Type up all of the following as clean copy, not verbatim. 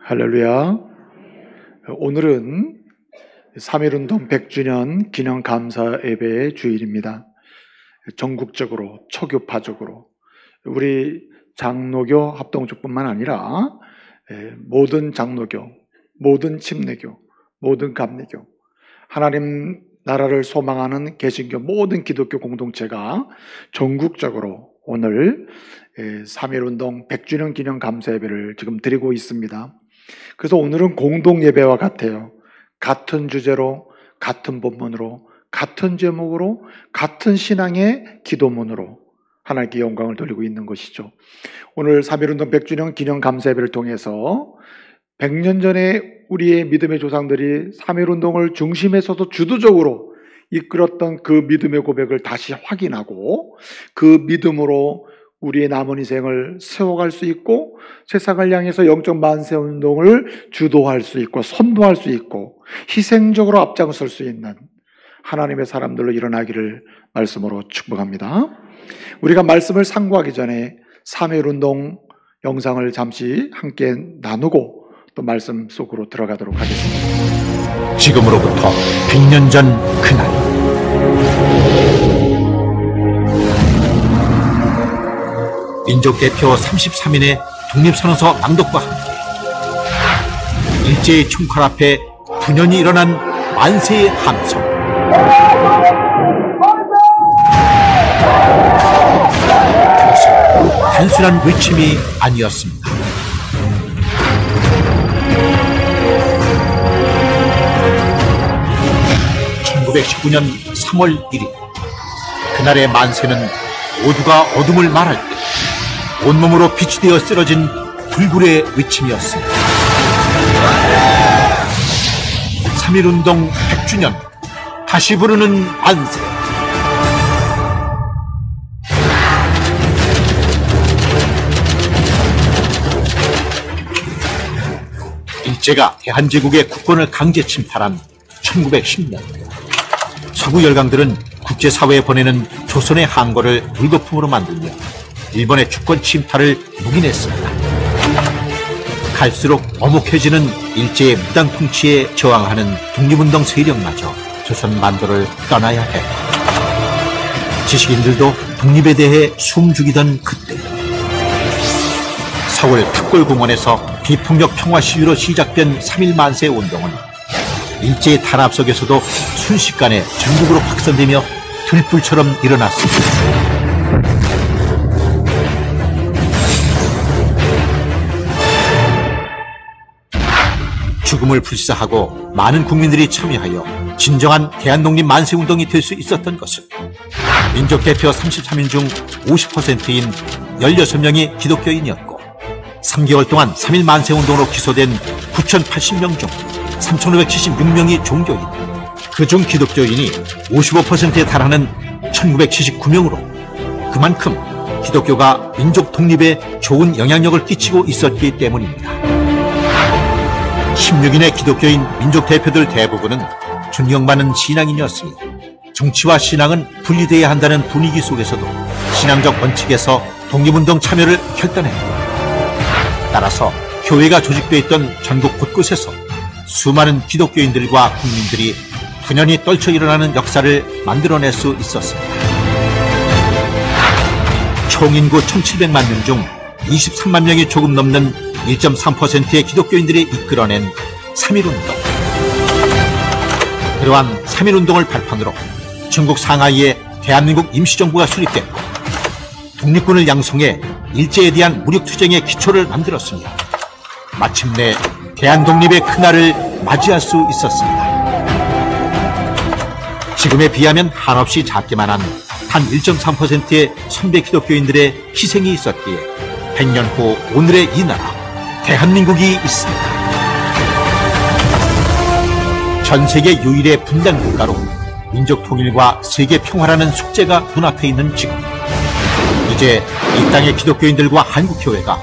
할렐루야. 오늘은 3.1운동 100주년 기념 감사 예배의 주일입니다. 전국적으로 초교파적으로 우리 장로교 합동조뿐만 아니라 모든 장로교, 모든 침례교, 모든 감리교, 하나님 나라를 소망하는 개신교 모든 기독교 공동체가 전국적으로 오늘 3.1운동 100주년 기념 감사 예배를 지금 드리고 있습니다. 그래서 오늘은 공동 예배와 같아요. 같은 주제로, 같은 본문으로, 같은 제목으로, 같은 신앙의 기도문으로 하나님께 영광을 돌리고 있는 것이죠. 오늘 3.1운동 100주년 기념 감사 예배를 통해서 100년 전에 우리의 믿음의 조상들이 3.1운동을 중심에 서서 주도적으로 이끌었던 그 믿음의 고백을 다시 확인하고 그 믿음으로 우리의 남은 인생을 세워갈 수 있고 세상을 향해서 영적 만세 운동을 주도할 수 있고 선도할 수 있고 희생적으로 앞장설 수 있는 하나님의 사람들로 일어나기를 말씀으로 축복합니다. 우리가 말씀을 상고하기 전에 3.1운동 영상을 잠시 함께 나누고 또 말씀 속으로 들어가도록 하겠습니다. 지금으로부터 100년 전 그날, 민족대표 33인의 독립선언서 낭독과 함께 일제의 총칼 앞에 분연히 일어난 만세의 함성. 그것은 단순한 외침이 아니었습니다. (1919년 3월 1일) 그날의 만세는 모두가 어둠을 말할 때 온몸으로 빛이 되어 쓰러진 불굴의 외침이었습니다. 3.1운동 100주년 다시 부르는 만세. 일제가 대한제국의 국권을 강제 침탈한 1910년, 서구 열강들은 국제사회에 보내는 조선의 항거를 물거품으로 만들며 일본의 주권 침탈을 묵인했습니다. 갈수록 어목해지는 일제의 무당 통치에 저항하는 독립운동 세력마저 조선 만도를 떠나야 했고, 지식인들도 독립에 대해 숨죽이던 그때, 서울 탑골공원에서 비폭력 평화 시위로 시작된 3.1 만세 운동은 일제의 탄압 속에서도 순식간에 전국으로 확산되며 들불처럼 일어났습니다. 죽음을 불사하고 많은 국민들이 참여하여 진정한 대한독립 만세운동이 될 수 있었던 것은 민족대표 33인 중 50%인 16명이 기독교인이었고, 3개월 동안 3.1 만세운동으로 기소된 9,080명 중 3,576명이 종교인, 그중 기독교인이 55%에 달하는 1,979명으로 그만큼 기독교가 민족 독립에 좋은 영향력을 끼치고 있었기 때문입니다. 16인의 기독교인 민족대표들 대부분은 존경받는 신앙인이었으며 정치와 신앙은 분리되어야 한다는 분위기 속에서도 신앙적 원칙에서 독립운동 참여를 결단했고, 따라서 교회가 조직되어 있던 전국 곳곳에서 수많은 기독교인들과 국민들이 분연히 떨쳐 일어나는 역사를 만들어낼 수 있었습니다. 총인구 1,700만 명 중 23만 명이 조금 넘는 1.3%의 기독교인들이 이끌어낸 3.1운동. 그러한 3.1운동을 발판으로 중국 상하이에 대한민국 임시정부가 수립됐고, 독립군을 양성해 일제에 대한 무력투쟁의 기초를 만들었으며 마침내 대한독립의 그날을 맞이할 수 있었습니다. 지금에 비하면 한없이 작기만 한 단 1.3%의 선배 기독교인들의 희생이 있었기에 100년 후 오늘의 이 나라 대한민국이 있습니다. 전 세계 유일의 분단 국가로 민족 통일과 세계 평화라는 숙제가 눈앞에 있는 지금, 이제 이 땅의 기독교인들과 한국교회가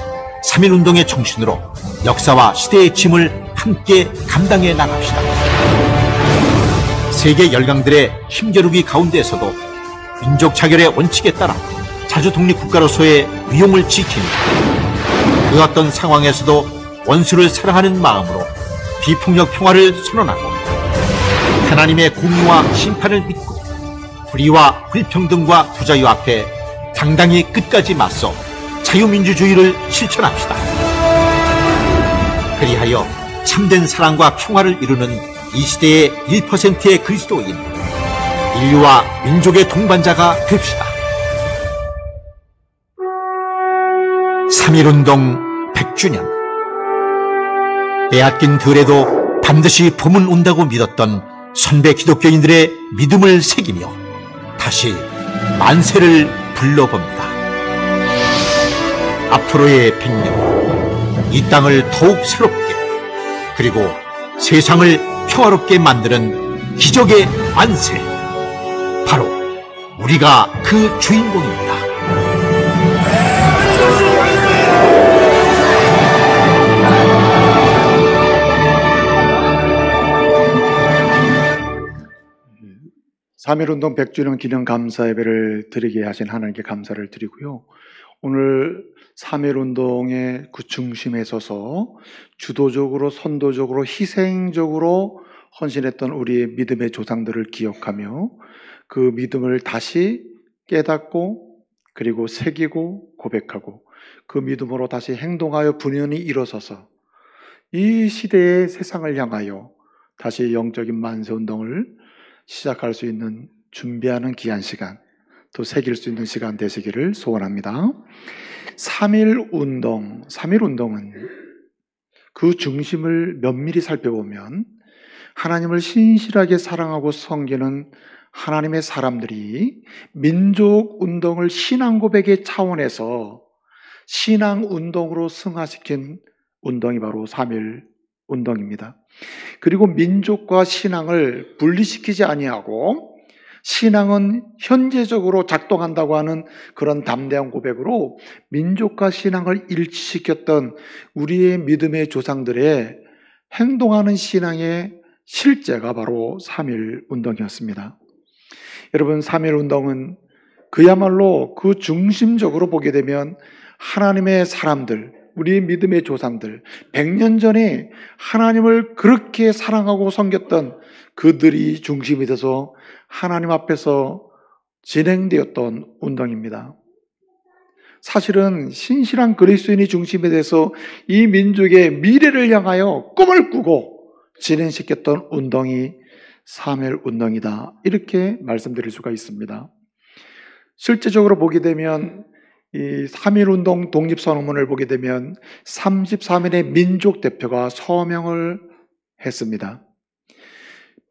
3.1운동의 정신으로 역사와 시대의 짐을 함께 감당해 나갑시다. 세계 열강들의 힘겨루기 가운데에서도 민족 자결의 원칙에 따라 자주 독립국가로서의 위용을 지키며 그 어떤 상황에서도 원수를 사랑하는 마음으로 비폭력 평화를 선언하고 하나님의 공의와 심판을 믿고 불의와 불평등과 부자유 앞에 당당히 끝까지 맞서 자유민주주의를 실천합시다. 그리하여 참된 사랑과 평화를 이루는 이 시대의 1%의 그리스도인, 인류와 민족의 동반자가 됩시다. 3.1운동 100주년. 빼앗긴 들에도 반드시 봄은 온다고 믿었던 선배 기독교인들의 믿음을 새기며 다시 만세를 불러봅니다. 앞으로의 100년, 이 땅을 더욱 새롭게 그리고 세상을 평화롭게 만드는 기적의 만세, 바로 우리가 그 주인공입니다. (3.1운동) 100주년 기념 감사 예배를 드리게 하신 하나님께 감사를 드리고요. 오늘 3.1운동의 그 중심에 서서 주도적으로, 선도적으로, 희생적으로 헌신했던 우리의 믿음의 조상들을 기억하며 그 믿음을 다시 깨닫고 그리고 새기고 고백하고 그 믿음으로 다시 행동하여 분연히 일어서서 이 시대의 세상을 향하여 다시 영적인 만세운동을 시작할 수 있는 준비하는 귀한 시간, 또 새길 수 있는 시간 되시기를 소원합니다. 3.1운동은 그 중심을 면밀히 살펴보면 하나님을 신실하게 사랑하고 섬기는 하나님의 사람들이 민족운동을 신앙고백의 차원에서 신앙운동으로 승화시킨 운동이 바로 3.1운동입니다. 그리고 민족과 신앙을 분리시키지 아니하고 신앙은 현재적으로 작동한다고 하는 그런 담대한 고백으로 민족과 신앙을 일치시켰던 우리의 믿음의 조상들의 행동하는 신앙의 실제가 바로 3.1운동이었습니다. 여러분, 3.1운동은 그야말로 그 중심적으로 보게 되면 하나님의 사람들, 우리의 믿음의 조상들, 100년 전에 하나님을 그렇게 사랑하고 섬겼던 그들이 중심이 돼서 하나님 앞에서 진행되었던 운동입니다. 사실은 신실한 그리스도인이 중심이 돼서 이 민족의 미래를 향하여 꿈을 꾸고 진행시켰던 운동이 3.1운동이다, 이렇게 말씀드릴 수가 있습니다. 실제적으로 보게 되면 이 3.1운동 독립선언문을 보게 되면 33명의 민족 대표가 서명을 했습니다.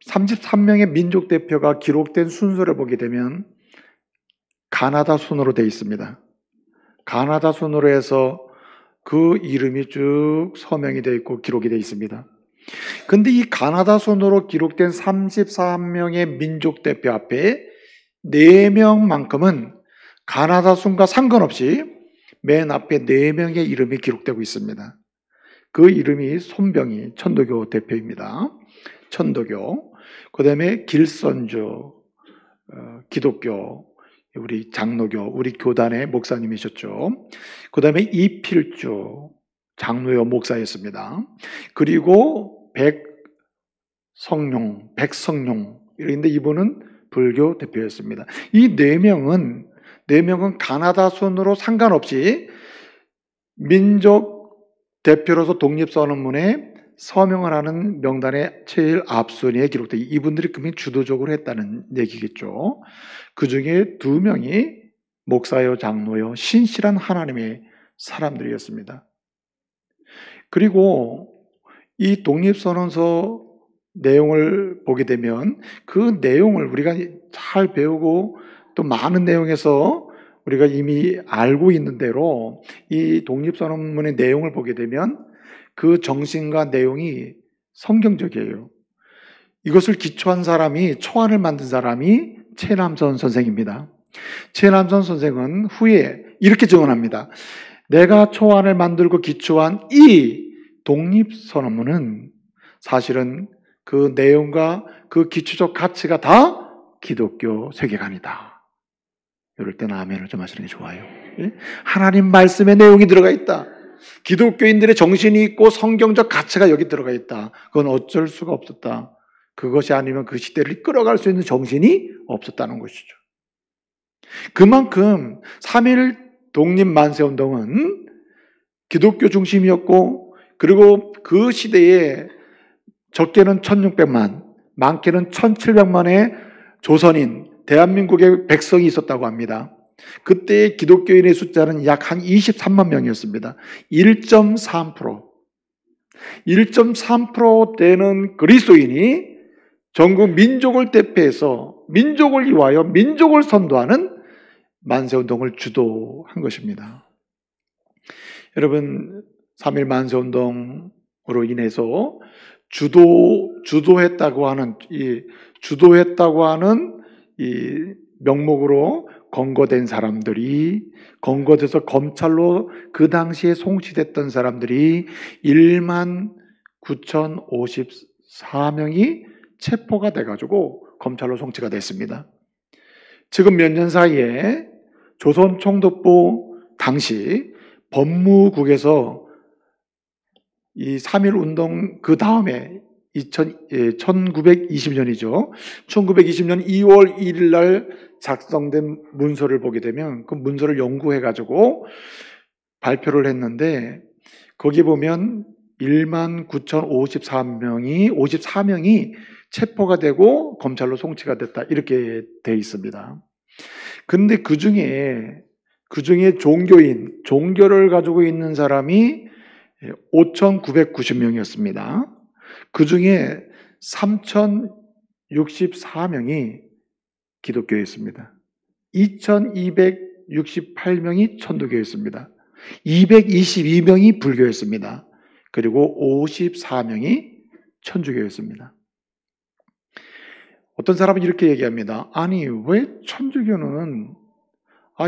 33명의 민족 대표가 기록된 순서를 보게 되면 가나다 순으로 되어 있습니다. 가나다 순으로 해서 그 이름이 쭉 서명이 되어 있고 기록이 되어 있습니다. 그런데 이 가나다 순으로 기록된 33명의 민족 대표 앞에 4명만큼은 가나다 순과 상관없이 맨 앞에 4명의 이름이 기록되고 있습니다. 그 이름이 손병희 천도교 대표입니다. 천도교. 그 다음에 길선주 기독교, 우리 장로교, 우리 교단의 목사님이셨죠. 그 다음에 이필주 장로교 목사였습니다. 그리고 백성룡, 이런데 이분은 불교 대표였습니다. 이 4명은 가나다 순으로 상관없이 민족 대표로서 독립선언문에 서명을 하는 명단의 제일 앞순위에 기록되어 이분들이 그러면 주도적으로 했다는 얘기겠죠. 그 중에 2명이 목사요, 장로요, 신실한 하나님의 사람들이었습니다. 그리고 이 독립선언서 내용을 보게 되면 그 내용을 우리가 잘 배우고 또 많은 내용에서 우리가 이미 알고 있는 대로 이 독립선언문의 내용을 보게 되면 그 정신과 내용이 성경적이에요. 이것을 기초한 사람이, 초안을 만든 사람이 최남선 선생입니다. 최남선 선생은 후에 이렇게 증언합니다. 내가 초안을 만들고 기초한 이 독립선언문은 사실은 그 내용과 그 기초적 가치가 다 기독교 세계관이다. 이럴 때는 아멘을 좀 하시는 게 좋아요. 하나님 말씀의 내용이 들어가 있다. 기독교인들의 정신이 있고 성경적 가치가 여기 들어가 있다. 그건 어쩔 수가 없었다. 그것이 아니면 그 시대를 끌어갈 수 있는 정신이 없었다는 것이죠. 그만큼 3.1 독립만세운동은 기독교 중심이었고, 그리고 그 시대에 적게는 1600만, 많게는 1700만의 조선인, 대한민국의 백성이 있었다고 합니다. 그때의 기독교인의 숫자는 약 한 23만 명이었습니다. 1.3%. 1.3% 되는 그리스도인이 전국 민족을 대표해서 민족을 위하여 민족을 선도하는 만세운동을 주도한 것입니다. 여러분, 3.1 만세운동으로 인해서 주도했다고 하는 이 명목으로 검거된 사람들이, 검거돼서 검찰로 그 당시에 송치됐던 사람들이 19,054명이 체포가 돼가지고 검찰로 송치가 됐습니다. 지금 몇 년 사이에 조선 총독부 당시 법무국에서 이 3.1 운동 그 다음에 1920년이죠. 1920년 2월 1일 날 작성된 문서를 보게 되면 그 문서를 연구해가지고 발표를 했는데, 거기 보면 19,054명이 체포가 되고 검찰로 송치가 됐다, 이렇게 돼 있습니다. 근데 그 중에 종교를 가지고 있는 사람이 5,990명이었습니다. 그 중에 3,064명이 기독교였습니다. 2,268명이 천주교였습니다. 222명이 불교였습니다. 그리고 54명이 천주교였습니다. 어떤 사람은 이렇게 얘기합니다. 아니, 왜 천주교는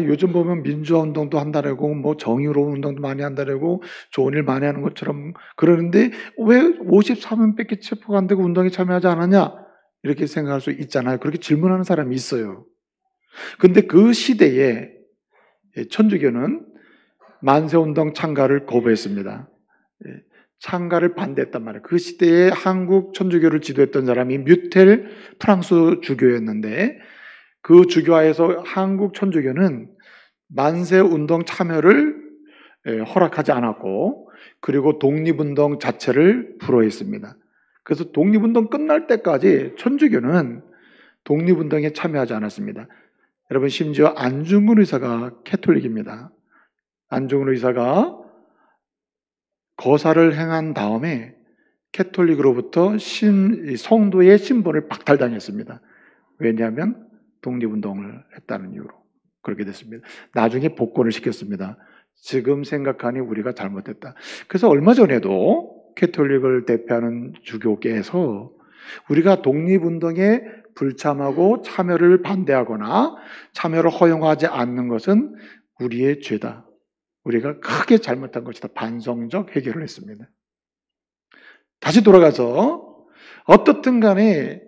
요즘 보면 민주화 운동도 한다라고, 뭐 정의로운 운동도 많이 한다라고, 좋은 일 많이 하는 것처럼 그러는데 왜 54명밖에 체포가 안 되고 운동에 참여하지 않았냐? 이렇게 생각할 수 있잖아요. 그렇게 질문하는 사람이 있어요. 근데 그 시대에 천주교는 만세운동 참가를 거부했습니다. 참가를 반대했단 말이에요. 그 시대에 한국 천주교를 지도했던 사람이 뮤텔 프랑스 주교였는데, 그 주교하에서 한국 천주교는 만세운동 참여를 허락하지 않았고, 그리고 독립운동 자체를 불허했습니다. 그래서 독립운동 끝날 때까지 천주교는 독립운동에 참여하지 않았습니다. 여러분, 심지어 안중근 의사가 캐톨릭입니다. 안중근 의사가 거사를 행한 다음에 캐톨릭으로부터 성도의 신분을 박탈당했습니다. 왜냐하면 독립운동을 했다는 이유로 그렇게 됐습니다. 나중에 복권을 시켰습니다. 지금 생각하니 우리가 잘못했다. 그래서 얼마 전에도 캐톨릭을 대표하는 주교께서 우리가 독립운동에 불참하고 참여를 반대하거나 참여를 허용하지 않는 것은 우리의 죄다. 우리가 크게 잘못한 것이다. 반성적 해결을 했습니다. 다시 돌아가서 어떻든 간에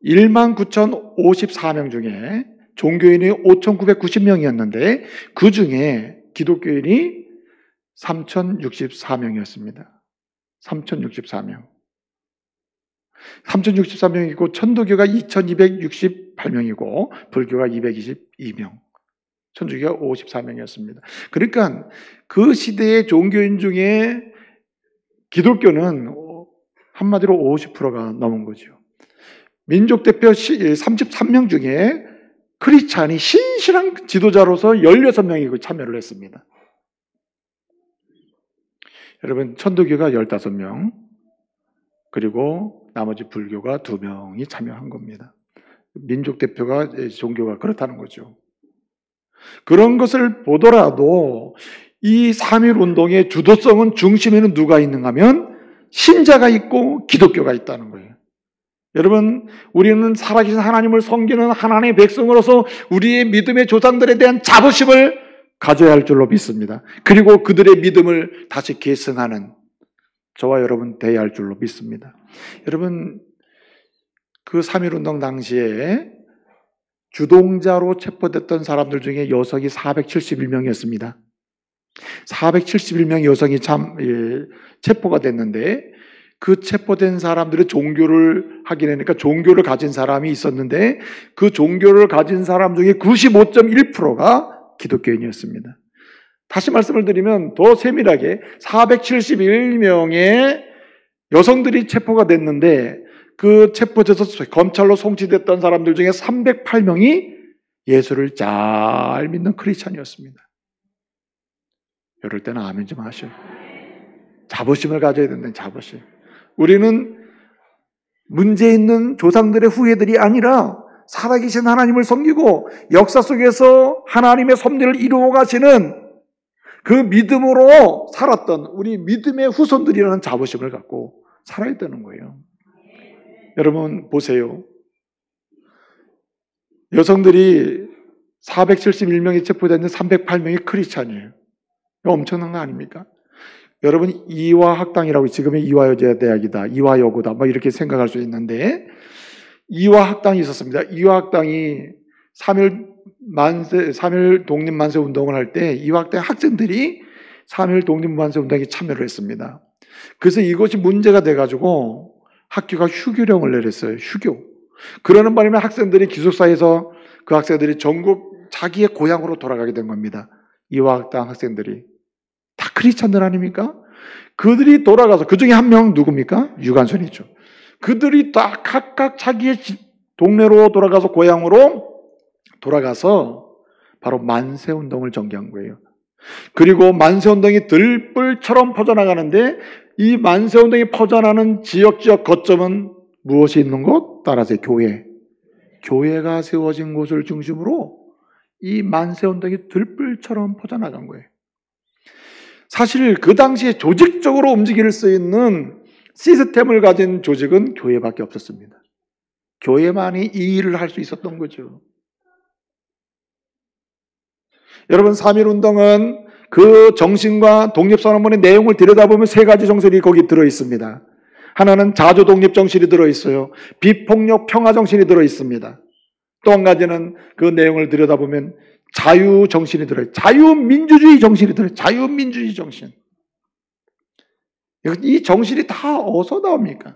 19,054명 중에 종교인이 5,990명이었는데 그 중에 기독교인이 3,064명이었습니다. 3,064명. 3,064명이고 천도교가 2,268명이고 불교가 222명. 천주교가 54명이었습니다. 그러니까 그 시대의 종교인 중에 기독교는 한마디로 50%가 넘은 거죠. 민족 대표 33명 중에 크리스찬이 신실한 지도자로서 16명이 참여를 했습니다. 여러분, 천도교가 15명, 그리고 나머지 불교가 2명이 참여한 겁니다. 민족 대표가 종교가 그렇다는 거죠. 그런 것을 보더라도 이 3.1 운동의 주도성은 중심에는 누가 있는가 하면 신자가 있고 기독교가 있다는 거예요. 여러분, 우리는 살아계신 하나님을 섬기는 하나님의 백성으로서 우리의 믿음의 조상들에 대한 자부심을 가져야 할 줄로 믿습니다. 그리고 그들의 믿음을 다시 계승하는 저와 여러분 되어야 할 줄로 믿습니다. 여러분, 그 3.1 운동 당시에 주동자로 체포됐던 사람들 중에 여성이 471명이었습니다. 471명 여성이 체포가 됐는데 그 체포된 사람들의 종교를 확인하니까 종교를 가진 사람이 있었는데 그 종교를 가진 사람 중에 95.1%가 기독교인이었습니다. 다시 말씀을 드리면 더 세밀하게 471명의 여성들이 체포가 됐는데 그 체포돼서 검찰로 송치됐던 사람들 중에 308명이 예수를 잘 믿는 크리스찬이었습니다. 이럴 때는 아멘 좀 하셔요. 자부심을 가져야 된다는 자부심. 우리는 문제 있는 조상들의 후예들이 아니라 살아계신 하나님을 섬기고 역사 속에서 하나님의 섭리를 이루어 가시는 그 믿음으로 살았던 우리 믿음의 후손들이라는 자부심을 갖고 살아야 되는 거예요. 여러분 보세요. 여성들이 471명이 체포됐는데 308명이 크리스찬이에요. 엄청난 거 아닙니까? 여러분 이화학당이라고 지금의 이화여자대학이다, 이화여고다 뭐 이렇게 생각할 수 있는데 이화학당이 있었습니다. 이화학당이 3.1 독립만세 운동을 할 때 이화학당 학생들이 3.1 독립만세 운동에 참여를 했습니다. 그래서 이것이 문제가 돼가지고 학교가 휴교령을 내렸어요. 휴교. 그러는 바람에 학생들이 기숙사에서 그 학생들이 전국 자기의 고향으로 돌아가게 된 겁니다. 이화학당 학생들이 다 크리스찬들 아닙니까? 그들이 돌아가서 그 중에 한 명 누굽니까? 유관순이죠. 그들이 다 각각 자기의 동네로 돌아가서 고향으로 돌아가서 바로 만세운동을 전개한 거예요. 그리고 만세운동이 들불처럼 퍼져나가는데 이 만세운동이 퍼져나가는 지역 거점은 무엇이 있는 곳? 따라서 교회. 교회가 세워진 곳을 중심으로 이 만세운동이 들불처럼 퍼져나간 거예요. 사실 그 당시에 조직적으로 움직일 수 있는 시스템을 가진 조직은 교회밖에 없었습니다. 교회만이 이 일을 할 수 있었던 거죠. 여러분 3.1운동은 그 정신과 독립선언문의 내용을 들여다보면 세 가지 정신이 거기 들어있습니다. 하나는 자주독립 정신이 들어있어요. 비폭력 평화 정신이 들어있습니다. 또 한 가지는 그 내용을 들여다보면 자유 정신이 들어요. 자유민주주의 정신이 들어요. 자유민주주의 정신. 이 정신이 다 어디서 나옵니까?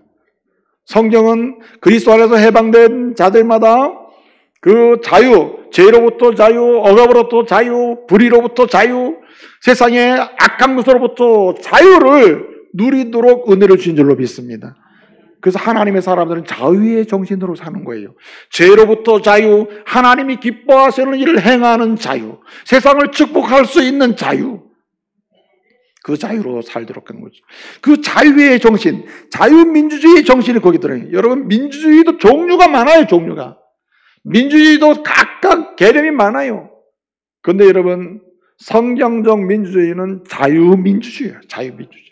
성경은 그리스도 안에서 해방된 자들마다 그 자유, 죄로부터 자유, 억압으로부터 자유, 불의로부터 자유, 세상의 악한 것으로부터 자유를 누리도록 은혜를 주신 줄로 믿습니다. 그래서 하나님의 사람들은 자유의 정신으로 사는 거예요. 죄로부터 자유, 하나님이 기뻐하시는 일을 행하는 자유, 세상을 축복할 수 있는 자유, 그 자유로 살도록 하는 거죠. 그 자유의 정신, 자유민주주의 정신이 거기 들어요. 여러분 민주주의도 종류가 많아요. 종류가. 민주주의도 각각 개념이 많아요. 그런데 여러분 성경적 민주주의는 자유민주주의예요. 자유민주주의.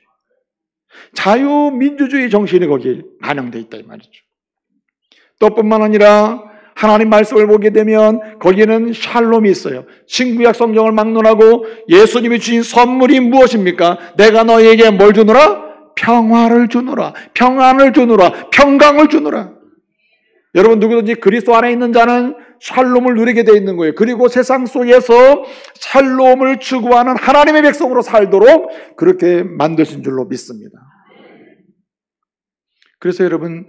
자유민주주의 정신이 거기에 반영되어 있다 이 말이죠. 또 뿐만 아니라 하나님 말씀을 보게 되면 거기에는 샬롬이 있어요. 신구약 성경을 막론하고 예수님이 주신 선물이 무엇입니까? 내가 너희에게 뭘 주노라? 평화를 주노라. 평안을 주노라. 평강을 주노라. 여러분 누구든지 그리스도 안에 있는 자는 샬롬을 누리게 되어 있는 거예요. 그리고 세상 속에서 샬롬을 추구하는 하나님의 백성으로 살도록 그렇게 만드신 줄로 믿습니다. 그래서 여러분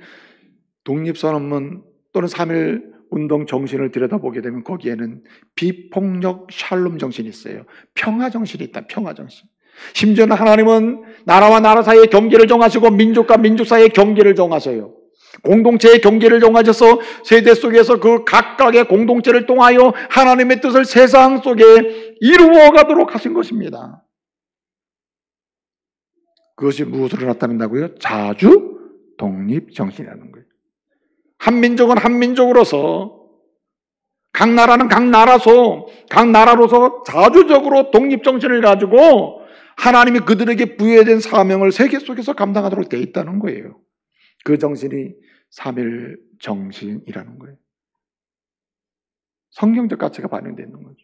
독립선언문 또는 3.1 운동 정신을 들여다보게 되면 거기에는 비폭력 샬롬 정신이 있어요. 평화 정신이 있다. 평화 정신. 심지어는 하나님은 나라와 나라 사이의 경계를 정하시고 민족과 민족 사이의 경계를 정하셔요. 공동체의 경계를 정하셔서 세대 속에서 그 각각의 공동체를 통하여 하나님의 뜻을 세상 속에 이루어 가도록 하신 것입니다. 그것이 무엇으로 나타난다고요? 자주 독립 정신이라는 거예요. 한 민족은 한 민족으로서, 각 나라는 각 나라로서 자주적으로 독립 정신을 가지고 하나님이 그들에게 부여된 사명을 세계 속에서 감당하도록 되어 있다는 거예요. 그 정신이 3.1 정신이라는 거예요. 성경적 가치가 반영되어 있는 거죠.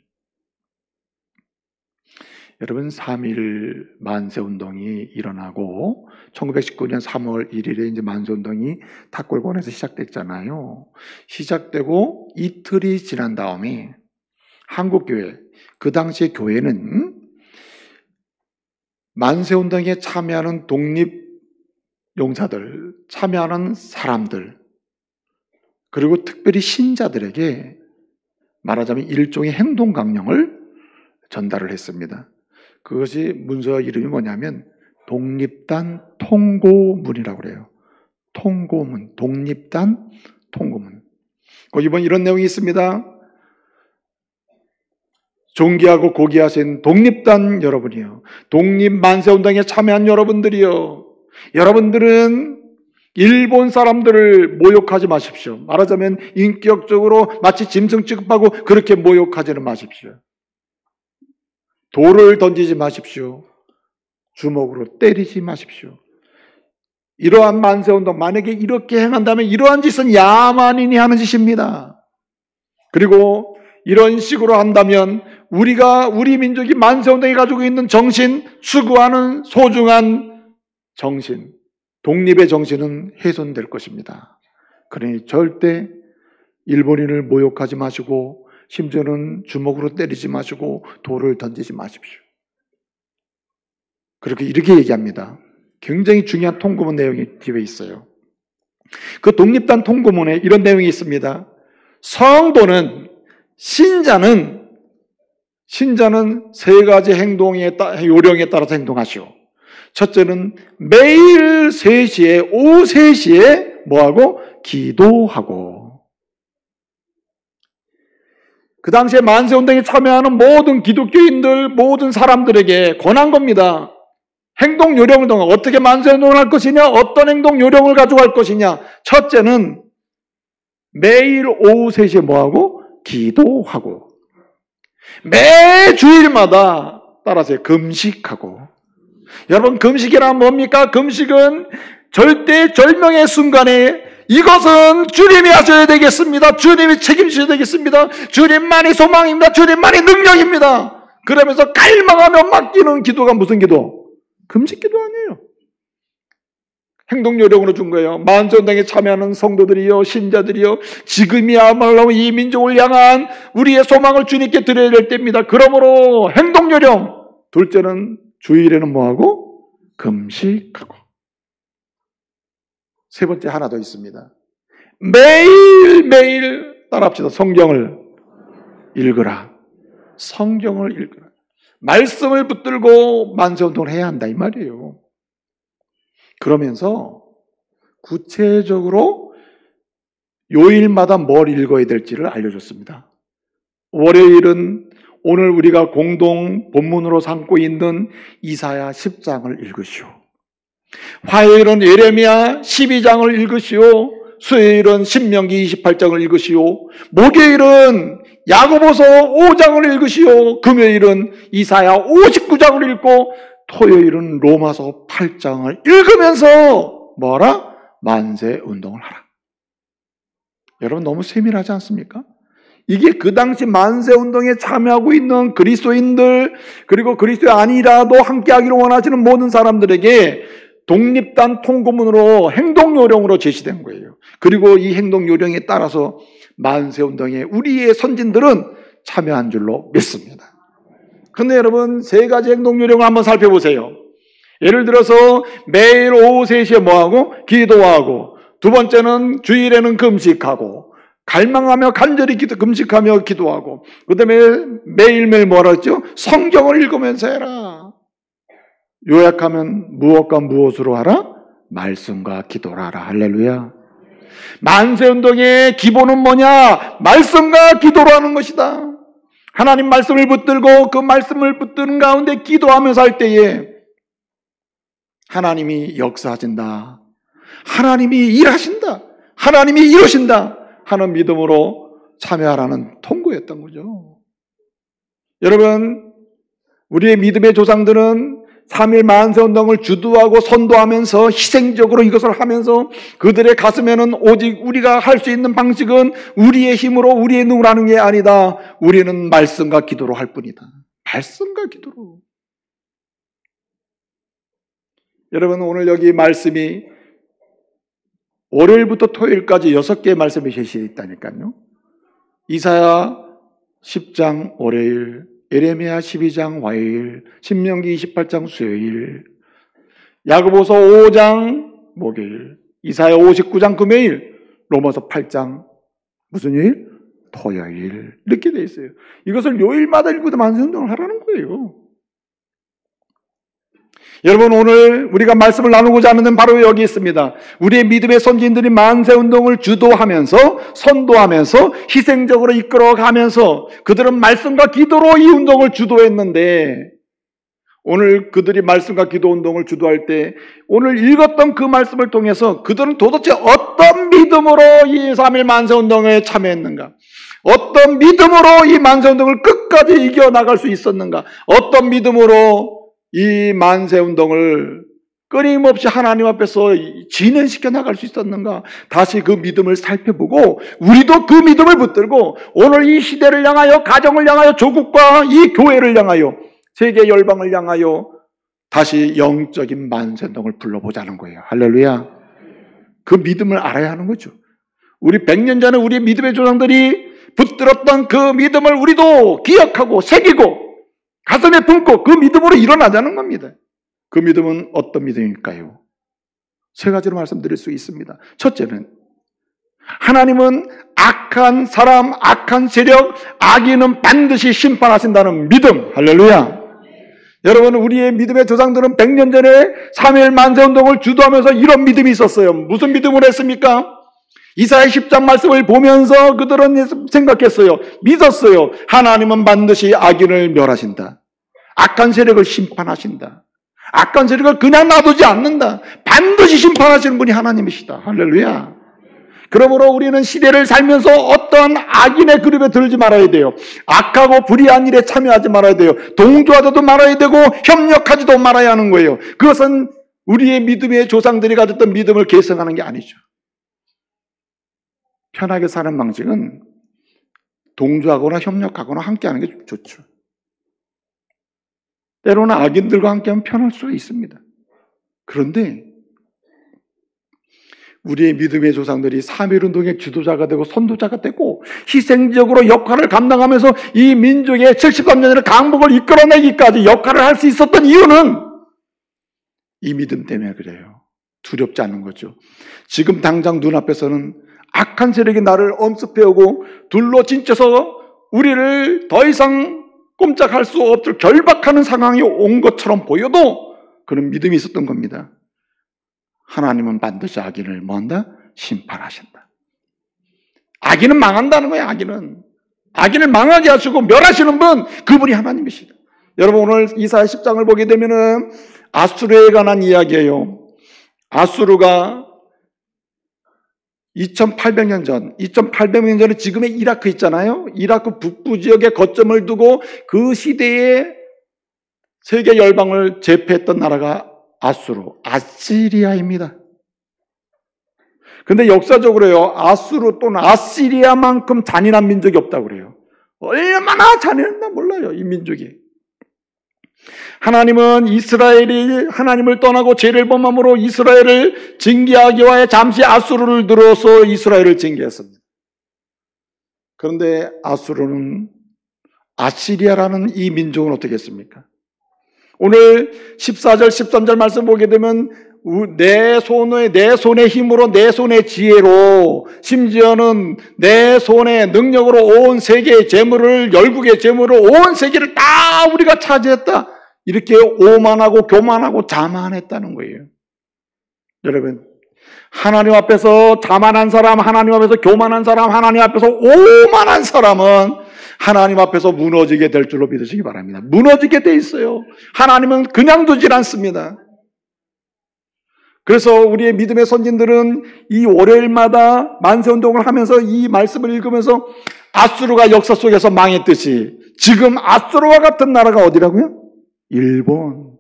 여러분 3.1 만세운동이 일어나고 1919년 3월 1일에 이제 만세운동이 탁골공원에서 시작됐잖아요. 시작되고 이틀이 지난 다음에 한국교회, 그 당시의 교회는 만세운동에 참여하는 독립용사들, 참여하는 사람들, 그리고 특별히 신자들에게 말하자면 일종의 행동강령을 전달을 했습니다. 그것이 문서 이름이 뭐냐면 독립단 통고문이라고 그래요. 통고문, 독립단 통고문. 거기 보면 이런 내용이 있습니다. 존귀하고 고귀하신 독립단 여러분이요, 독립만세운동에 참여한 여러분들이요, 여러분들은 일본 사람들을 모욕하지 마십시오. 말하자면 인격적으로 마치 짐승 취급하고 그렇게 모욕하지는 마십시오. 돌을 던지지 마십시오. 주먹으로 때리지 마십시오. 이러한 만세운동, 만약에 이렇게 행한다면 이러한 짓은 야만인이 하는 짓입니다. 그리고 이런 식으로 한다면 우리 민족이 만세운동이 가지고 있는 정신, 추구하는 소중한 정신, 독립의 정신은 훼손될 것입니다. 그러니 절대 일본인을 모욕하지 마시고 심지어는 주먹으로 때리지 마시고 돌을 던지지 마십시오. 이렇게 얘기합니다. 굉장히 중요한 통고문 내용이 뒤에 있어요. 그 독립단 통고문에 이런 내용이 있습니다. 성도는, 신자는 세 가지 요령에 따라서 행동하시오. 첫째는 매일 3시에, 오후 3시에 뭐하고? 기도하고. 그 당시에 만세운동에 참여하는 모든 기독교인들, 모든 사람들에게 권한 겁니다. 행동 요령을 통해 어떻게 만세운동을 할 것이냐, 어떤 행동 요령을 가지고 할 것이냐. 첫째는 매일 오후 3시에 뭐하고? 기도하고. 매 주일마다 따라서 금식하고. 여러분, 금식이란 뭡니까? 금식은 절대절명의 순간에 이것은 주님이 하셔야 되겠습니다. 주님이 책임지셔야 되겠습니다. 주님만이 소망입니다. 주님만이 능력입니다. 그러면서 갈망하며 맡기는 기도가 무슨 기도? 금식 기도 아니에요. 행동 요령으로 준 거예요. 만세운동에 참여하는 성도들이요, 신자들이요, 지금이야말로 이 민족을 향한 우리의 소망을 주님께 드려야 될 때입니다. 그러므로 행동 요령. 둘째는 주일에는 뭐하고? 금식하고. 세 번째 하나 더 있습니다. 매일매일 따라합시다. 성경을 읽으라. 성경을 읽으라. 말씀을 붙들고 만세운동을 해야 한다 이 말이에요. 그러면서 구체적으로 요일마다 뭘 읽어야 될지를 알려줬습니다. 월요일은 오늘 우리가 공동 본문으로 삼고 있는 이사야 10장을 읽으시오. 화요일은 예레미야 12장을 읽으시오. 수요일은 신명기 28장을 읽으시오. 목요일은 야고보서 5장을 읽으시오. 금요일은 이사야 59장을 읽고 토요일은 로마서 8장을 읽으면서 뭐하라? 만세 운동을 하라. 여러분, 너무 세밀하지 않습니까? 이게 그 당시 만세 운동에 참여하고 있는 그리스도인들, 그리고 그리스도 아니라도 함께하기를 원하시는 모든 사람들에게 독립단 통고문으로 행동 요령으로 제시된 거예요. 그리고 이 행동 요령에 따라서 만세 운동에 우리의 선진들은 참여한 줄로 믿습니다. 그런데 여러분, 세 가지 행동 요령을 한번 살펴보세요. 예를 들어서 매일 오후 3시에 뭐하고? 기도하고, 두 번째는 주일에는 금식하고, 갈망하며 간절히 금식하며 기도하고, 그 다음에 매일매일 뭐라 했죠? 성경을 읽으면서 해라. 요약하면 무엇과 무엇으로 하라? 말씀과 기도를 하라. 할렐루야. 만세운동의 기본은 뭐냐? 말씀과 기도로 하는 것이다. 하나님 말씀을 붙들고 그 말씀을 붙드는 가운데 기도하면서 할 때에 하나님이 역사하신다, 하나님이 일하신다, 하나님이 이루신다 하는 믿음으로 참여하라는 통고였던 거죠. 여러분, 우리의 믿음의 조상들은 3.1 만세운동을 주도하고 선도하면서 희생적으로 이것을 하면서 그들의 가슴에는 오직 우리가 할 수 있는 방식은 우리의 힘으로 우리의 능으로 하는 게 아니다. 우리는 말씀과 기도로 할 뿐이다. 말씀과 기도로. 여러분, 오늘 여기 말씀이 월요일부터 토요일까지 6개의 말씀이 제시되어 있다니까요. 이사야 10장 월요일, 예레미야 12장 화요일, 신명기 28장 수요일, 야고보서 5장 목요일, 이사야 59장 금요일, 로마서 8장 무슨 요일? 토요일. 이렇게 돼 있어요. 이것을 요일마다 읽고도 만세운동을 하라는 거예요. 여러분, 오늘 우리가 말씀을 나누고자 하는 데는 바로 여기 있습니다. 우리의 믿음의 선진들이 만세운동을 주도하면서, 선도하면서, 희생적으로 이끌어가면서 그들은 말씀과 기도로 이 운동을 주도했는데, 오늘 그들이 말씀과 기도 운동을 주도할 때 오늘 읽었던 그 말씀을 통해서 그들은 도대체 어떤 믿음으로 이 3.1 만세운동에 참여했는가? 어떤 믿음으로 이 만세운동을 끝까지 이겨나갈 수 있었는가? 어떤 믿음으로 이 만세운동을 끊임없이 하나님 앞에서 진행시켜 나갈 수 있었는가? 다시 그 믿음을 살펴보고 우리도 그 믿음을 붙들고 오늘 이 시대를 향하여, 가정을 향하여, 조국과 이 교회를 향하여, 세계 열방을 향하여 다시 영적인 만세운동을 불러보자는 거예요. 할렐루야. 그 믿음을 알아야 하는 거죠. 우리 100년 전에 우리의 믿음의 조상들이 붙들었던 그 믿음을 우리도 기억하고 새기고 가슴에 품고 그 믿음으로 일어나자는 겁니다. 그 믿음은 어떤 믿음일까요? 세 가지로 말씀드릴 수 있습니다. 첫째는 하나님은 악한 사람, 악한 세력, 악인은 반드시 심판하신다는 믿음. 할렐루야. 여러분, 우리의 믿음의 조상들은 100년 전에 3.1 만세운동을 주도하면서 이런 믿음이 있었어요. 무슨 믿음을 했습니까? 이사야 10장 말씀을 보면서 그들은 생각했어요. 믿었어요. 하나님은 반드시 악인을 멸하신다. 악한 세력을 심판하신다. 악한 세력을 그냥 놔두지 않는다. 반드시 심판하시는 분이 하나님이시다. 할렐루야. 그러므로 우리는 시대를 살면서 어떤 악인의 그룹에 들지 말아야 돼요. 악하고 불의한 일에 참여하지 말아야 돼요. 동조하지도 말아야 되고 협력하지도 말아야 하는 거예요. 그것은 우리의 믿음의 조상들이 가졌던 믿음을 계승하는 게 아니죠. 편하게 사는 방식은 동조하거나 협력하거나 함께하는 게 좋죠. 때로는 악인들과 함께하면 편할 수가 있습니다. 그런데 우리의 믿음의 조상들이 3.1운동의 주도자가 되고 선도자가 되고 희생적으로 역할을 감당하면서 이 민족의 73년의 강복을 이끌어내기까지 역할을 할 수 있었던 이유는 이 믿음 때문에 그래요. 두렵지 않은 거죠. 지금 당장 눈앞에서는 악한 세력이 나를 엄습해오고 둘러 진쳐서 우리를 더 이상 꼼짝할 수 없도록 결박하는 상황이 온 것처럼 보여도 그런 믿음이 있었던 겁니다. 하나님은 반드시 악인을 뭐한다? 심판하신다. 악인은 망한다는 거예요. 악인을 망하게 하시고 멸하시는 분, 그분이 하나님이시다. 여러분, 오늘 이사야 10장을 보게 되면은 아수르에 관한 이야기예요. 아수르가 2800년 전에 지금의 이라크 있잖아요. 이라크 북부 지역에 거점을 두고 그 시대에 세계 열방을 제패했던 나라가 아시리아입니다. 근데 역사적으로요, 아수르 또는 아시리아만큼 잔인한 민족이 없다고 그래요. 얼마나 잔인한지 몰라요, 이 민족이. 하나님은 이스라엘이 하나님을 떠나고 죄를 범함으로 이스라엘을 징계하기 위하여 잠시 아수르를 들어서 이스라엘을 징계했습니다. 그런데 아시리아라는 이 민족은 어떻게 했습니까? 오늘 14절, 13절 말씀 보게 되면 내 손의 힘으로, 내 손의 지혜로, 심지어는 내 손의 능력으로 온 세계의 재물을, 열국의 재물을, 온 세계를 다 우리가 차지했다. 이렇게 오만하고 교만하고 자만했다는 거예요. 여러분, 하나님 앞에서 자만한 사람, 하나님 앞에서 교만한 사람, 하나님 앞에서 오만한 사람은 하나님 앞에서 무너지게 될 줄로 믿으시기 바랍니다. 무너지게 돼 있어요. 하나님은 그냥 두질 않습니다. 그래서 우리의 믿음의 선진들은 이 월요일마다 만세운동을 하면서 이 말씀을 읽으면서 아수르가 역사 속에서 망했듯이 지금 아수르와 같은 나라가 어디라고요? 일본.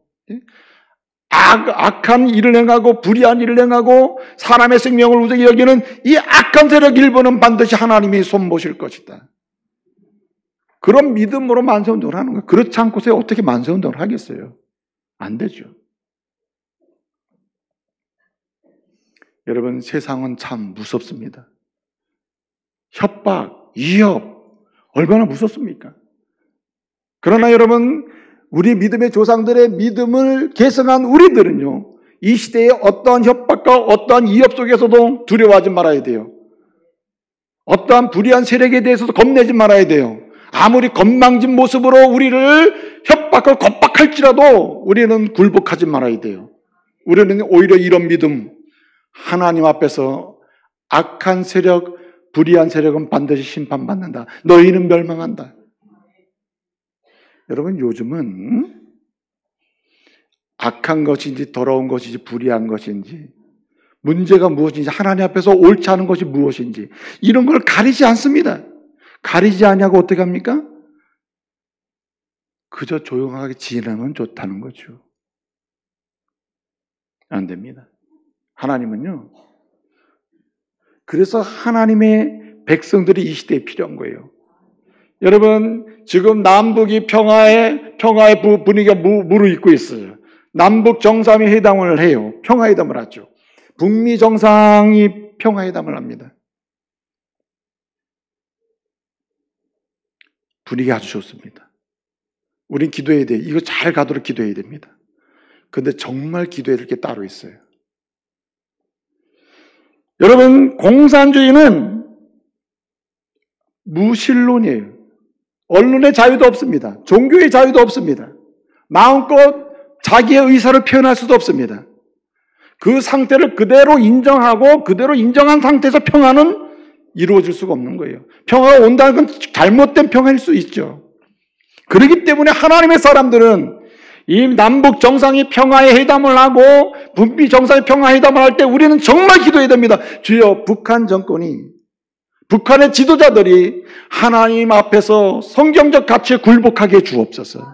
악한 일을 행하고 불의한 일을 행하고 사람의 생명을 우습게 여기는 이 악한 세력 일본은 반드시 하나님이 손보실 것이다. 그런 믿음으로 만세운동을 하는 거예요. 그렇지 않고서 어떻게 만세운동을 하겠어요? 안 되죠. 여러분, 세상은 참 무섭습니다. 협박, 위협, 얼마나 무섭습니까? 그러나 여러분, 우리 믿음의 조상들의 믿음을 계승한 우리들은요, 이 시대에 어떠한 협박과 어떠한 위협 속에서도 두려워하지 말아야 돼요. 어떠한 불의한 세력에 대해서도 겁내지 말아야 돼요. 아무리 건망진 모습으로 우리를 협박하고 겁박할지라도 우리는 굴복하지 말아야 돼요. 우리는 오히려 이런 믿음, 하나님 앞에서 악한 세력, 불의한 세력은 반드시 심판받는다. 너희는 멸망한다. 여러분, 요즘은 악한 것인지 더러운 것인지 불의한 것인지 문제가 무엇인지 하나님 앞에서 옳지 않은 것이 무엇인지 이런 걸 가리지 않습니다. 가리지 않냐고 어떻게 합니까? 그저 조용하게 지내면 좋다는 거죠. 안 됩니다. 하나님은요. 그래서 하나님의 백성들이 이 시대에 필요한 거예요. 여러분, 지금 남북이 평화의 분위기가 무르익고 있어요. 남북 정상회담을 해요. 평화회담을 하죠. 북미 정상이 평화회담을 합니다. 분위기 아주 좋습니다. 우린 기도해야 돼요. 이거 잘 가도록 기도해야 됩니다. 그런데 정말 기도해야 될 게 따로 있어요. 여러분, 공산주의는 무신론이에요. 언론의 자유도 없습니다. 종교의 자유도 없습니다. 마음껏 자기의 의사를 표현할 수도 없습니다. 그 상태를 그대로 인정하고 그대로 인정한 상태에서 평화는 이루어질 수가 없는 거예요. 평화가 온다는 건 잘못된 평화일 수 있죠. 그렇기 때문에 하나님의 사람들은 이 남북 정상이 평화의 회담을 하고 북미 정상이 평화회담을 할 때 우리는 정말 기도해야 됩니다. 주여, 북한 정권이, 북한의 지도자들이 하나님 앞에서 성경적 가치에 굴복하게 주옵소서.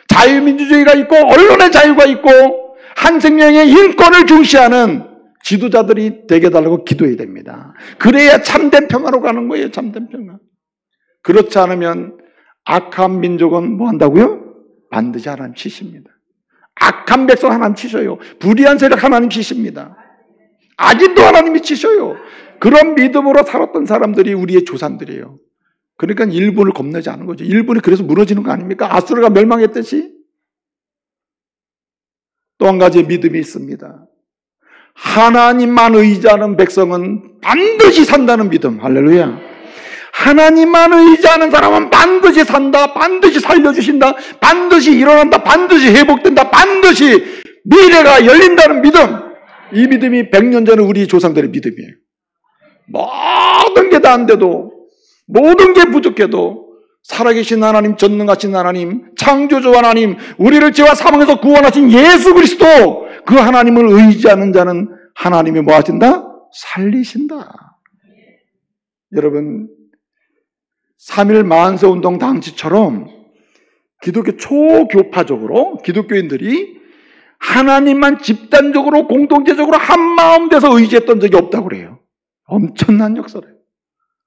자유민주주의가 있고 언론의 자유가 있고 한 생명의 인권을 중시하는 지도자들이 되게 달라고 기도해야 됩니다. 그래야 참된 평화로 가는 거예요. 참된 평화. 그렇지 않으면 악한 민족은 뭐 한다고요? 반드시 하나님 치십니다. 악한 백성 하나님 치셔요. 불의한 세력 하나님 치십니다. 악인도 하나님이 치셔요. 그런 믿음으로 살았던 사람들이 우리의 조상들이에요. 그러니까 일본을 겁내지 않은 거죠. 일본이 그래서 무너지는 거 아닙니까? 아수르가 멸망했듯이. 또 한 가지 믿음이 있습니다. 하나님만 의지하는 백성은 반드시 산다는 믿음. 할렐루야. 하나님만 의지하는 사람은 반드시 산다. 반드시 살려주신다. 반드시 일어난다. 반드시 회복된다. 반드시 미래가 열린다는 믿음. 이 믿음이 100년 전에 우리 조상들의 믿음이에요. 모든 게 다 안 돼도, 모든 게 부족해도 살아계신 하나님, 전능하신 하나님, 창조주 하나님, 우리를 죄와 사망에서 구원하신 예수 그리스도, 그 하나님을 의지하는 자는 하나님이 뭐 하신다? 살리신다. 여러분, 3.1 만세운동 당시처럼 기독교 초교파적으로 기독교인들이 하나님만 집단적으로 공동체적으로 한마음 돼서 의지했던 적이 없다고 그래요. 엄청난 역사래요.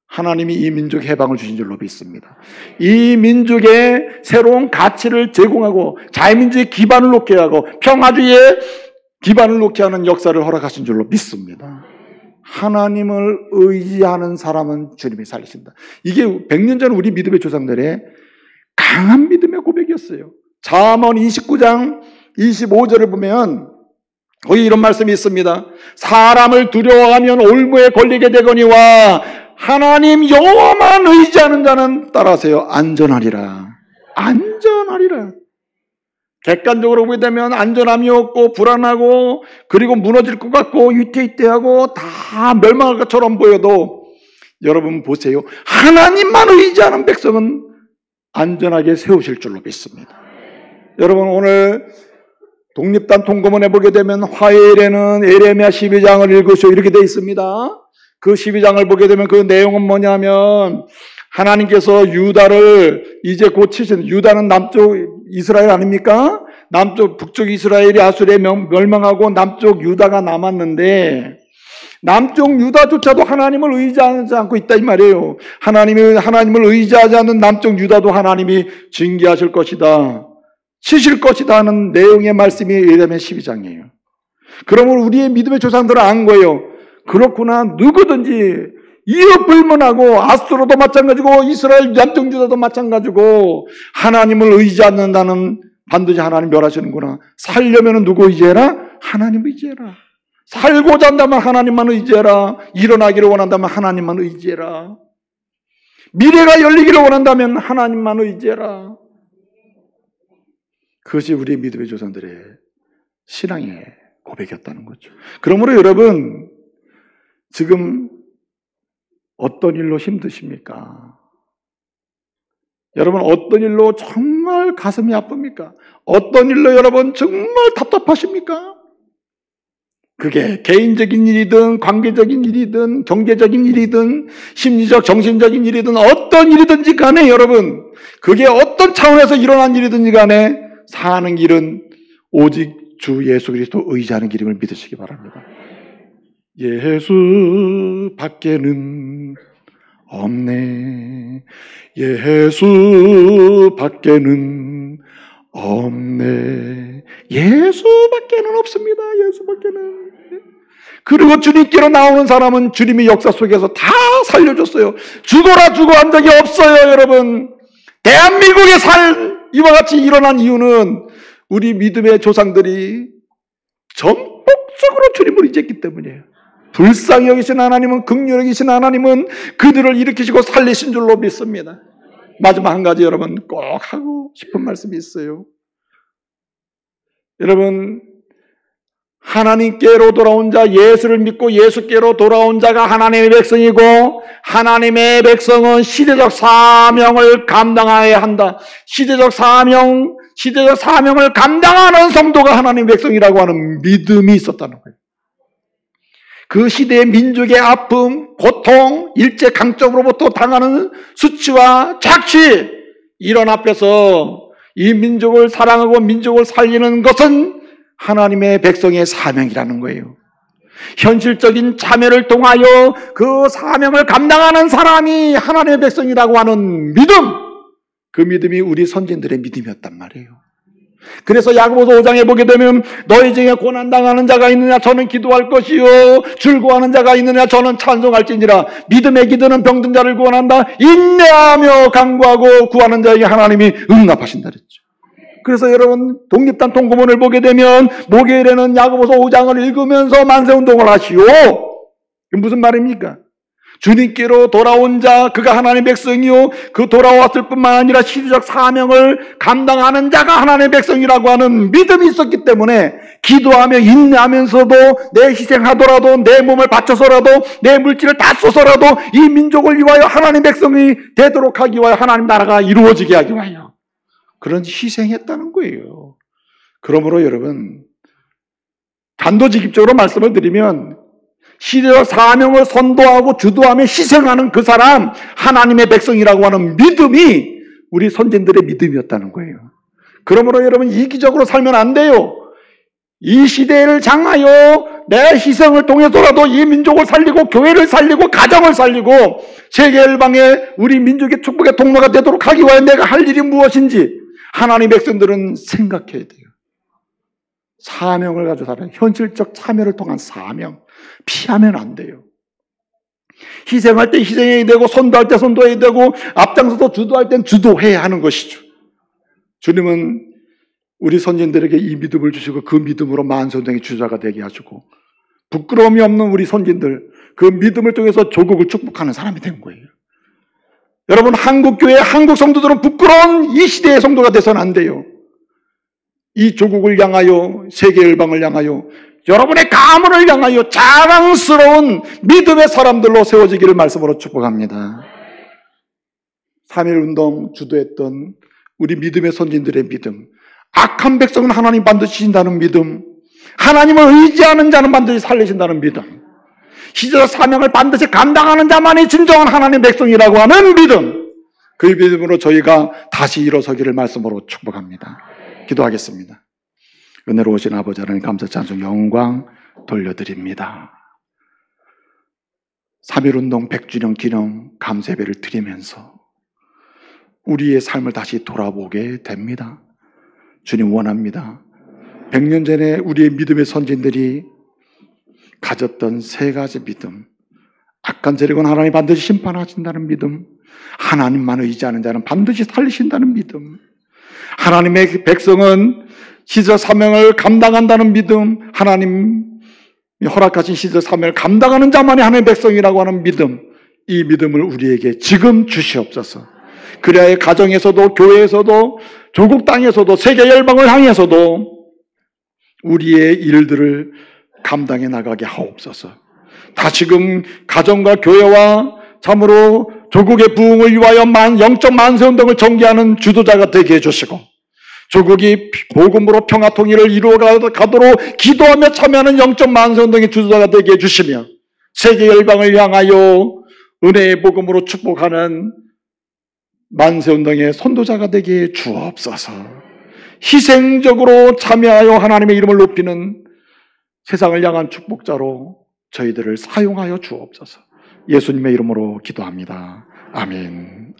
하나님이 이 민족에 해방을 주신 줄로 믿습니다. 이 민족에 새로운 가치를 제공하고 자유민주주의 기반을 놓게 하고 평화주의의 기반을 놓게 하는 역사를 허락하신 줄로 믿습니다. 하나님을 의지하는 사람은 주님이 살리신다. 이게 100년 전 우리 믿음의 조상들의 강한 믿음의 고백이었어요. 잠언 29장 25절을 보면 거기 이런 말씀이 있습니다. 사람을 두려워하면 올무에 걸리게 되거니와 하나님 여호와만 의지하는 자는 따라하세요. 안전하리라. 안전하리라. 객관적으로 보게 되면 안전함이 없고 불안하고 그리고 무너질 것 같고 위태위태하고 다 멸망할 것처럼 보여도 여러분 보세요. 하나님만 의지하는 백성은 안전하게 세우실 줄로 믿습니다. 여러분, 오늘 독립단 통고문에 보게 되면 화요일에는 에레미야 12장을 읽으시오 이렇게 되어 있습니다. 그 12장을 보게 되면 그 내용은 뭐냐면 하나님께서 유다를 이제 고치신, 유다는 남쪽 이스라엘 아닙니까? 북쪽 이스라엘이 아수르에 멸망하고 남쪽 유다가 남았는데 남쪽 유다조차도 하나님을 의지하지 않고 있다 이 말이에요. 하나님을 의지하지 않는 남쪽 유다도 하나님이 징계하실 것이다, 치실 것이다 하는 내용의 말씀이 에레미야 12장이에요. 그러면 우리의 믿음의 조상들은 안 거예요. 그렇구나. 누구든지 이어불문하고 아수르도 마찬가지고 이스라엘 남정주다도 마찬가지고 하나님을 의지 않는다는 반드시 하나님 멸하시는구나. 살려면 누구 의지해라? 하나님 의지해라. 살고자 한다면 하나님만 의지해라. 일어나기를 원한다면 하나님만 의지해라. 미래가 열리기를 원한다면 하나님만 의지해라. 그것이 우리 믿음의 조상들의 신앙의 고백이었다는 거죠. 그러므로 여러분, 지금 어떤 일로 힘드십니까? 여러분, 어떤 일로 정말 가슴이 아픕니까? 어떤 일로 여러분 정말 답답하십니까? 그게 개인적인 일이든 관계적인 일이든 경제적인 일이든 심리적 정신적인 일이든 어떤 일이든지 간에 여러분, 그게 어떤 차원에서 일어난 일이든지 간에 사는 길은 오직 주 예수 그리스도 의지하는 길임을 믿으시기 바랍니다. 예수 밖에는 없네. 예수 밖에는 없네. 예수 밖에는 없습니다. 예수 밖에는. 그리고 주님께로 나오는 사람은 주님의 역사 속에서 다 살려줬어요. 죽어라 주고한 적이 없어요, 여러분. 대한민국에 이와 같이 일어난 이유는 우리 믿음의 조상들이 전폭적으로 주님을 의지했기 때문이에요. 불쌍히 여기신 하나님은, 긍휼히 여기신 하나님은 그들을 일으키시고 살리신 줄로 믿습니다. 마지막 한 가지 여러분 꼭 하고 싶은 말씀이 있어요. 여러분, 하나님께로 돌아온 자, 예수를 믿고 예수께로 돌아온 자가 하나님의 백성이고, 하나님의 백성은 시대적 사명을 감당해야 한다. 시대적 사명을 감당하는 성도가 하나님의 백성이라고 하는 믿음이 있었다는 거예요. 그 시대의 민족의 아픔, 고통, 일제 강점으로부터 당하는 수치와 착취, 이런 앞에서 이 민족을 사랑하고 민족을 살리는 것은 하나님의 백성의 사명이라는 거예요. 현실적인 참여를 통하여 그 사명을 감당하는 사람이 하나님의 백성이라고 하는 믿음, 그 믿음이 우리 선진들의 믿음이었단 말이에요. 그래서 야고보서 5장에 보게 되면 너희 중에 고난당하는 자가 있느냐 저는 기도할 것이요 즐거워하는 자가 있느냐 저는 찬송할지니라. 믿음의 기도는 병든 자를 구원한다. 인내하며 간구하고 구하는 자에게 하나님이 응답하신다 그랬죠. 그래서 여러분 독립단 통고문을 보게 되면 목요일에는 야고보서 5장을 읽으면서 만세운동을 하시오. 무슨 말입니까? 주님께로 돌아온 자, 그가 하나님의 백성이요 그 돌아왔을 뿐만 아니라 시대적 사명을 감당하는 자가 하나님의 백성이라고 하는 믿음이 있었기 때문에 기도하며 인내하면서도 내 희생하더라도 내 몸을 바쳐서라도 내 물질을 다 쏘서라도 이 민족을 위하여 하나님의 백성이 되도록 하기 위하여 하나님 나라가 이루어지게 하기 위하여 그런 희생했다는 거예요. 그러므로 여러분 단도직입적으로 말씀을 드리면 시대적 사명을 선도하고 주도하며 희생하는 그 사람, 하나님의 백성이라고 하는 믿음이 우리 선진들의 믿음이었다는 거예요. 그러므로 여러분 이기적으로 살면 안 돼요. 이 시대를 장하여 내 희생을 통해서라도 이 민족을 살리고 교회를 살리고 가정을 살리고 세계 열방에 우리 민족의 축복의 통로가 되도록 하기 위해 내가 할 일이 무엇인지 하나님의 백성들은 생각해야 돼요. 사명을 가지고 살아요. 현실적 참여를 통한 사명. 피하면 안 돼요. 희생할 때 희생해야 되고 선도할 때 선도해야 되고 앞장서서 주도할 땐 주도해야 하는 것이죠. 주님은 우리 선진들에게 이 믿음을 주시고 그 믿음으로 만선동의 주자가 되게 하시고 부끄러움이 없는 우리 선진들 그 믿음을 통해서 조국을 축복하는 사람이 된 거예요. 여러분 한국교회 한국 성도들은 부끄러운 이 시대의 성도가 돼서는 안 돼요. 이 조국을 향하여 세계 열방을 향하여 여러분의 가문을 향하여 자랑스러운 믿음의 사람들로 세워지기를 말씀으로 축복합니다. 3.1운동 주도했던 우리 믿음의 선진들의 믿음, 악한 백성은 하나님 반드시 신다는 믿음, 하나님을 의지하는 자는 반드시 살리신다는 믿음, 시대적 사명을 반드시 감당하는 자만이 진정한 하나님의 백성이라고 하는 믿음, 그 믿음으로 저희가 다시 일어서기를 말씀으로 축복합니다. 기도하겠습니다. 은혜로우신 아버지 하나님 감사 찬송 영광 돌려드립니다. 3.1운동 100주년 기념 감사예배를 드리면서 우리의 삶을 다시 돌아보게 됩니다. 주님 원합니다. 100년 전에 우리의 믿음의 선진들이 가졌던 세 가지 믿음, 악한 세력은 하나님 반드시 심판하신다는 믿음, 하나님만 의지하는 자는 반드시 살리신다는 믿음, 하나님의 백성은 시적 사명을 감당한다는 믿음, 하나님이 허락하신 시적 사명을 감당하는 자만이 하나님의 백성이라고 하는 믿음, 이 믿음을 우리에게 지금 주시옵소서. 그래야 가정에서도 교회에서도 조국 땅에서도 세계 열방을 향해서도 우리의 일들을 감당해 나가게 하옵소서. 다시금 가정과 교회와 참으로 조국의 부흥을 위하여 영적 만세운동을 전개하는 주도자가 되게 해주시고, 조국이 복음으로 평화 통일을 이루어가도록 기도하며 참여하는 영적 만세운동의 주도자가 되게 해주시며, 세계 열방을 향하여 은혜의 복음으로 축복하는 만세운동의 선도자가 되게 주옵소서. 희생적으로 참여하여 하나님의 이름을 높이는 세상을 향한 축복자로 저희들을 사용하여 주옵소서. 예수님의 이름으로 기도합니다. 아멘.